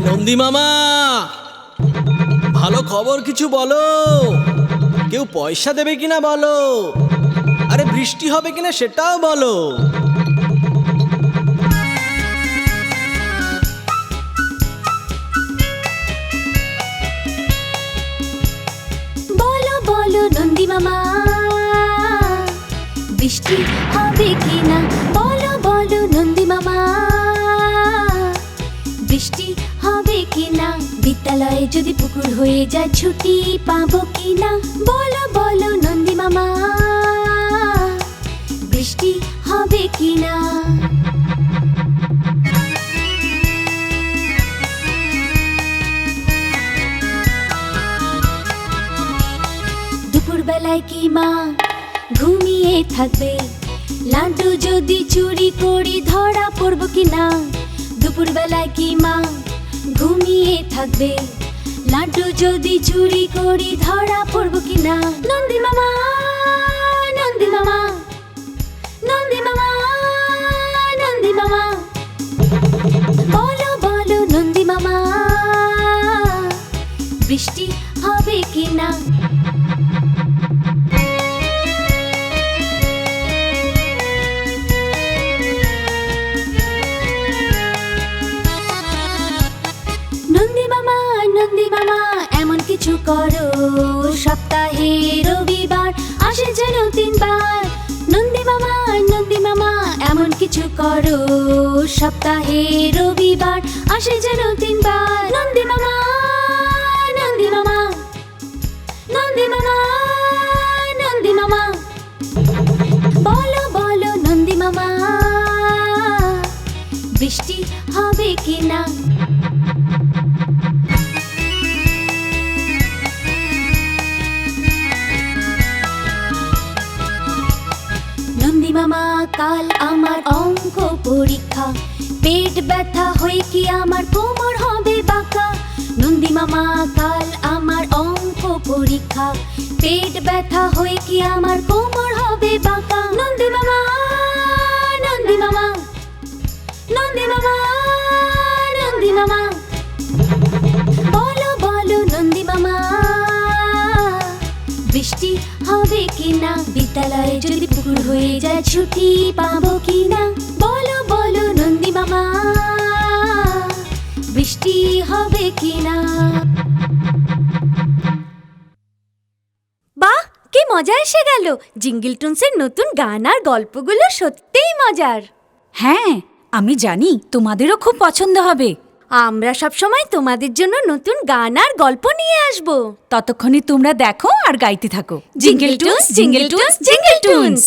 নন্দী মামা, ভালো খবর কিছু বলো। কেউ পয়সা দেবে কিনা বলো, আরে বৃষ্টি হবে কিনা সেটাও বলো। বলো বলো নন্দী মামা, বৃষ্টি হবে কিনা? বলো বলো নন্দী মামা, বৃষ্টি হবে কিনা? বিদ্যালয়ে যদি পুকুর হয়ে যায় ছুটি পাবো কিনা? বলো বলো নন্দী মামা, বৃষ্টি হবে কিনা? দুপুরবেলায় কি মা ঘুমিয়ে থাকবে? লাড্ডু যদি চুরি করি ধরা পড়বো কিনা? দুপুরবেলায় কি মা ঘুমিয়ে থাকবে? লাড্ডু যদি চুরি করি ধরা পড়বো কিনা? নন্দী মামা, নন্দী মামা, নন্দী মামা, নন্দী মামা, বলো বলো নন্দী মামা, বৃষ্টি হবে কিনা? নন্দী মামা, নন্দী মামা, এমন কিছু করো সপ্তাহে রবিবার আসে যেন 3 বার। নন্দী মামা, নন্দী মামা, এমন কিছু করো সপ্তাহে রবিবার আসে যেন 3 বার। নন্দী মামা, নন্দী মামা, নন্দী মামা, নন্দী মামা, বলো বলো নন্দী মামা, বৃষ্টি হবে কিনা? নন্দী মামা, কাল আমার অঙ্ক পরীক্ষা, পেট ব্যথা হয়ে কি আমার কোমর হবে বাঁকা? নন্দী মামা, কাল আমার অঙ্ক পরীক্ষা, পেট ব্যথা হয়ে কি আমার কোমর হবে বাঁকা? নন্দী মামা, নন্দী মামা, নন্দী মামা, নন্দী মামা, বলো বলো নন্দী মামা, বৃষ্টি হবে কিনা? বিদ্যালয়ে যদি পুকুর হয়ে যায় ছুটি পাবো কিনা? বলো বলো নন্দী মামা, বৃষ্টি হবে কিনা? বাহ, কি মজা এসে গেল! জিঙ্গল টুনসের নতুন গান আর গল্পগুলো সত্যিই মজার। হ্যাঁ, আমি জানি তোমাদেরও খুব পছন্দ হবে। আমরা সব সময় তোমাদের জন্য নতুন গান আর গল্প নিয়ে আসব। ততক্ষণে তোমরা দেখো আর গাইতে থাকো jingle toons, jingle toons, jingle toons.